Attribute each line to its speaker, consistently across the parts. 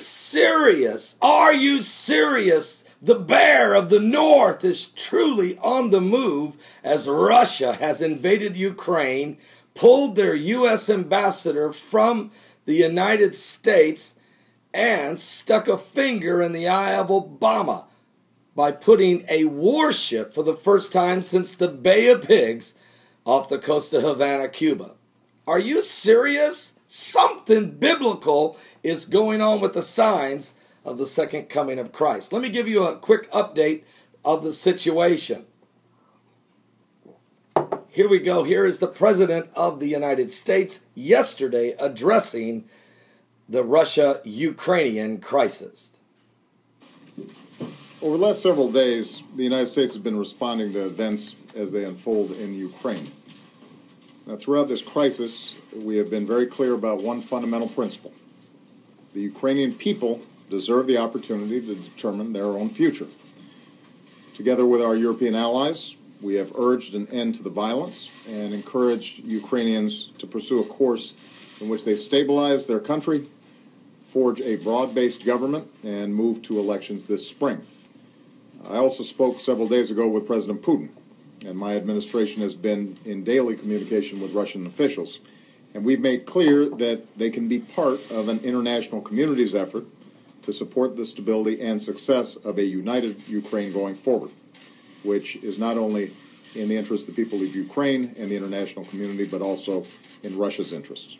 Speaker 1: serious? Are you serious? The bear of the north is truly on the move as Russia has invaded Ukraine, pulled their U.S. ambassador from the United States, and stuck a finger in the eye of Obama by putting a warship for the first time since the Bay of Pigs off the coast of Havana, Cuba. Are you serious? Something biblical is going on with the signs of the second coming of Christ. Let me give you a quick update of the situation. Here we go. Here is the President of the United States yesterday addressing the Russia-Ukrainian crisis.
Speaker 2: Over the last several days, the United States has been responding to events as they unfold in Ukraine. Now, throughout this crisis, we have been very clear about one fundamental principle. The Ukrainian people deserve the opportunity to determine their own future. Together with our European allies, we have urged an end to the violence and encouraged Ukrainians to pursue a course in which they stabilize their country, forge a broad-based government, and move to elections this spring. I also spoke several days ago with President Putin, and my administration has been in daily communication with Russian officials. And we've made clear that they can be part of an international community's effort to support the stability and success of a united Ukraine going forward, which is not only in the interest of the people of Ukraine and the international community, but also in Russia's interests.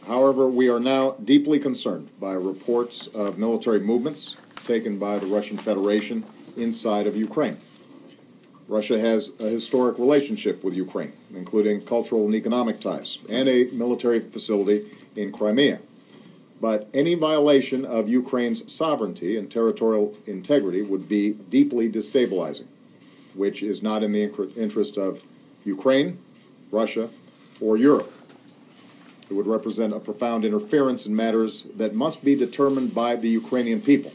Speaker 2: However, we are now deeply concerned by reports of military movements taken by the Russian Federation inside of Ukraine. Russia has a historic relationship with Ukraine, including cultural and economic ties, and a military facility in Crimea. But any violation of Ukraine's sovereignty and territorial integrity would be deeply destabilizing, which is not in the interest of Ukraine, Russia, or Europe. It would represent a profound interference in matters that must be determined by the Ukrainian people.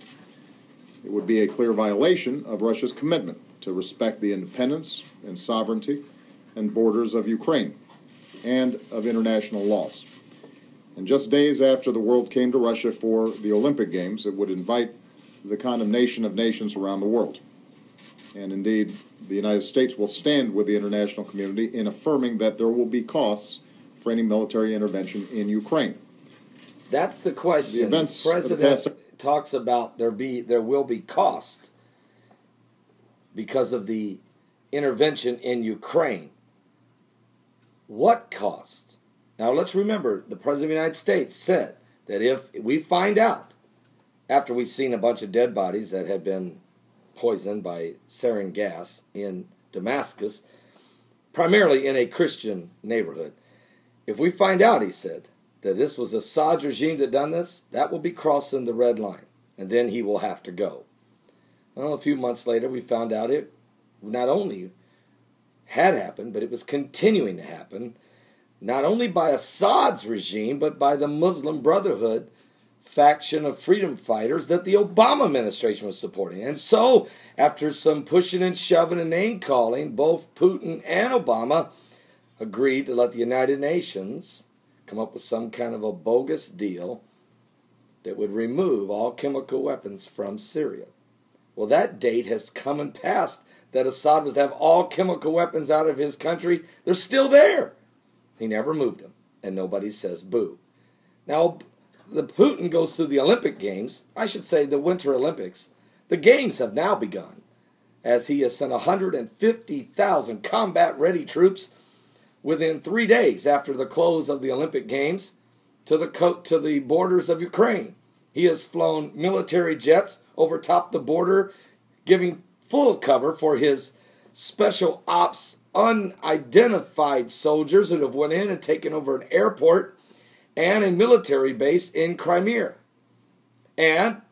Speaker 2: It would be a clear violation of Russia's commitment to respect the independence and sovereignty and borders of Ukraine and of international laws. And just days after the world came to Russia for the Olympic Games, it would invite the condemnation of nations around the world. And indeed, the United States will stand with the international community in affirming that there will be costs for any military intervention in Ukraine.
Speaker 1: That's the question. The President talks about there will be cost because of the intervention in Ukraine. What cost? Now let's remember, the President of the United States said that if we find out, after we've seen a bunch of dead bodies that had been poisoned by sarin gas in Damascus, primarily in a Christian neighborhood, if we find out, he said, that this was Assad's regime that done this, that will be crossing the red line, and then he will have to go. Well, a few months later, we found out it not only had happened, but it was continuing to happen, not only by Assad's regime, but by the Muslim Brotherhood faction of freedom fighters that the Obama administration was supporting. And so, after some pushing and shoving and name-calling, both Putin and Obama agreed to let the United Nations come up with some kind of a bogus deal that would remove all chemical weapons from Syria. Well, that date has come and passed that Assad was to have all chemical weapons out of his country. They're still there. He never moved them, and nobody says boo. Now, the Putin goes through the Olympic Games, I should say the Winter Olympics. The Games have now begun, as he has sent 150,000 combat-ready troops within 3 days after the close of the Olympic Games to the borders of Ukraine. He has flown military jets over top the border, giving full cover for his special ops unidentified soldiers that have went in and taken over an airport and a military base in Crimea, and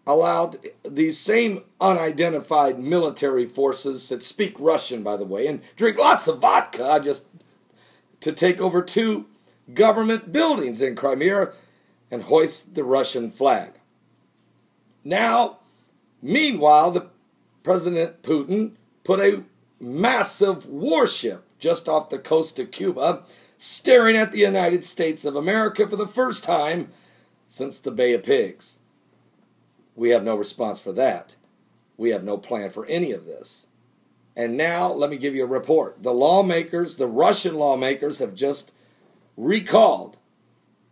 Speaker 1: allowed these same unidentified military forces that speak Russian, by the way, and drink lots of vodka just to take over 2 government buildings in Crimea and hoist the Russian flag. Now, meanwhile, the President Putin put a massive warship just off the coast of Cuba, staring at the United States of America for the first time since the Bay of Pigs. We have no response for that. We have no plan for any of this. And now, let me give you a report. The Russian lawmakers have just recalled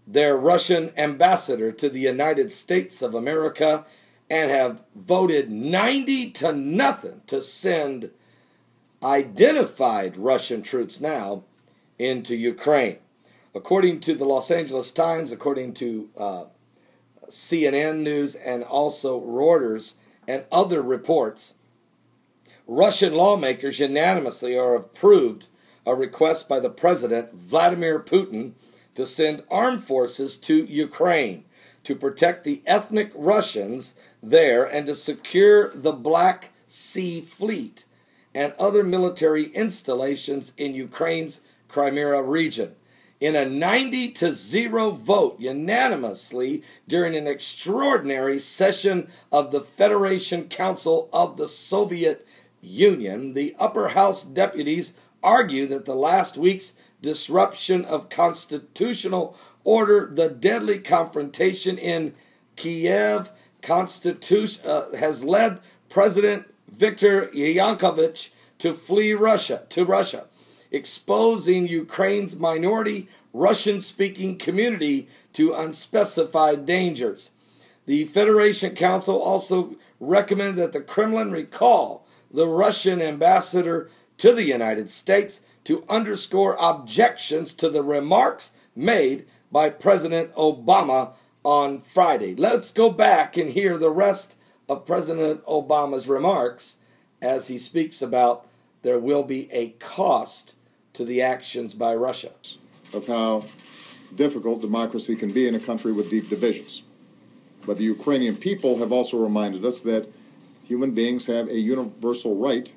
Speaker 1: their Russian ambassador to the United States of America and have voted 90-0 to send identified Russian troops now into Ukraine. According to the Los Angeles Times, according to CNN News, and also Reuters and other reports, Russian lawmakers unanimously are approved a request by the President Vladimir Putin to send armed forces to Ukraine to protect the ethnic Russians there and to secure the Black Sea Fleet and other military installations in Ukraine's Crimea region. In a 90-0 vote unanimously during an extraordinary session of the Federation Council of the Soviet Union, the upper house deputies argue that the last week's disruption of constitutional order, the deadly confrontation in Kiev, has led President Viktor Yanukovych to flee to Russia, exposing Ukraine's minority Russian-speaking community to unspecified dangers. The Federation Council also recommended that the Kremlin recall the Russian ambassador to the United States to underscore objections to the remarks made by President Obama on Friday. Let's go back and hear the rest of President Obama's remarks as he speaks about there will be a cost to the actions by Russia.
Speaker 2: Of how difficult democracy can be in a country with deep divisions. But the Ukrainian people have also reminded us that human beings have a universal right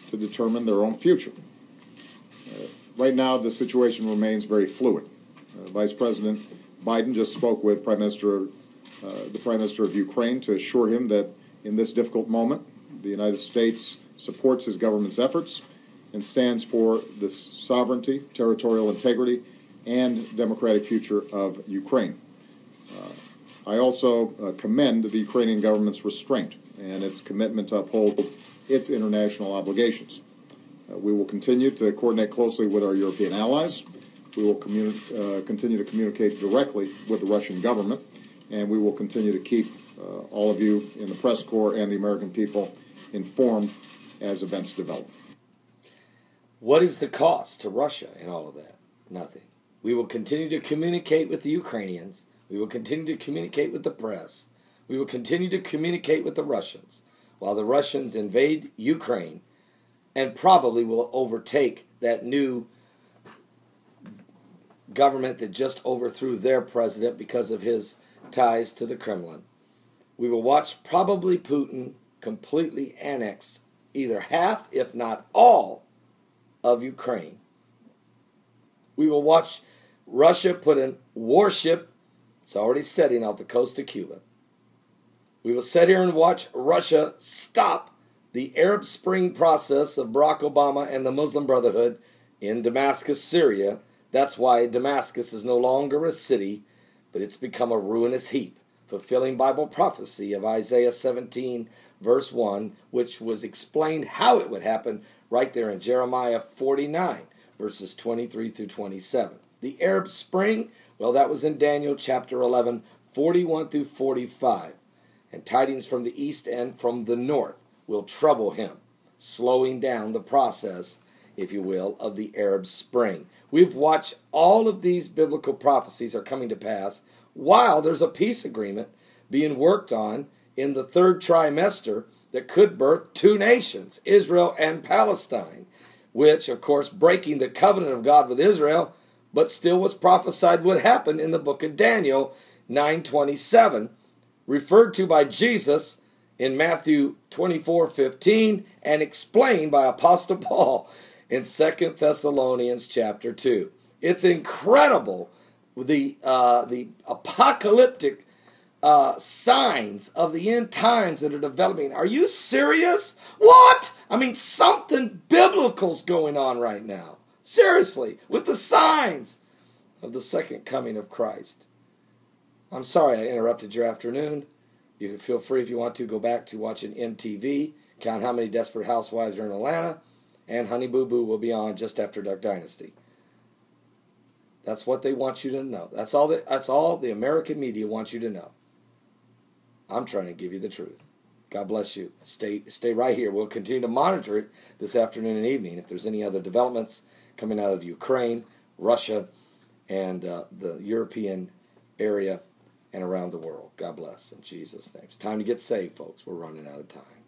Speaker 2: to determine their own future. Right now, the situation remains very fluid. Vice President Biden just spoke with the Prime Minister of Ukraine to assure him that in this difficult moment, the United States supports his government's efforts and stands for the sovereignty, territorial integrity, and democratic future of Ukraine. I also commend the Ukrainian government's restraint and its commitment to uphold its international obligations. We will continue to coordinate closely with our European allies. We will continue to communicate directly with the Russian government, and we will continue to keep all of you in the press corps and the American people informed as events develop.
Speaker 1: What is the cost to Russia in all of that? Nothing. We will continue to communicate with the Ukrainians. We will continue to communicate with the press. We will continue to communicate with the Russians while the Russians invade Ukraine and probably will overtake that new government that just overthrew their president because of his ties to the Kremlin. We will watch probably Putin completely annex either half, if not all, of Ukraine. We will watch Russia put a warship, it's already setting off the coast of Cuba. We will sit here and watch Russia stop the Arab Spring process of Barack Obama and the Muslim Brotherhood in Damascus, Syria. That's why Damascus is no longer a city, but it's become a ruinous heap, fulfilling Bible prophecy of Isaiah 17, verse 1, which was explained how it would happen right there in Jeremiah 49, verses 23 through 27. The Arab Spring, well, that was in Daniel chapter 11, 41 through 45. And tidings from the east and from the north will trouble him, slowing down the process, if you will, of the Arab Spring. We've watched all of these biblical prophecies are coming to pass while there's a peace agreement being worked on in the third trimester that could birth two nations, Israel and Palestine, which, of course, breaking the covenant of God with Israel, but still was prophesied would happen in the book of Daniel 9:27, referred to by Jesus in Matthew 24:15 and explained by Apostle Paul in 2 Thessalonians chapter 2. It's incredible the apocalyptic signs of the end times that are developing. Are you serious? What? I mean, something biblical's going on right now. Seriously, with the signs of the second coming of Christ. I'm sorry I interrupted your afternoon. You can feel free if you want to go back to watching MTV, count how many Desperate Housewives are in Atlanta, and Honey Boo Boo will be on just after Duck Dynasty. That's what they want you to know. That's all the American media wants you to know. I'm trying to give you the truth. God bless you. Stay right here. We'll continue to monitor it this afternoon and evening. If there's any other developments coming out of Ukraine, Russia, and the European area and around the world. God bless in Jesus' name. It's time to get saved, folks. We're running out of time.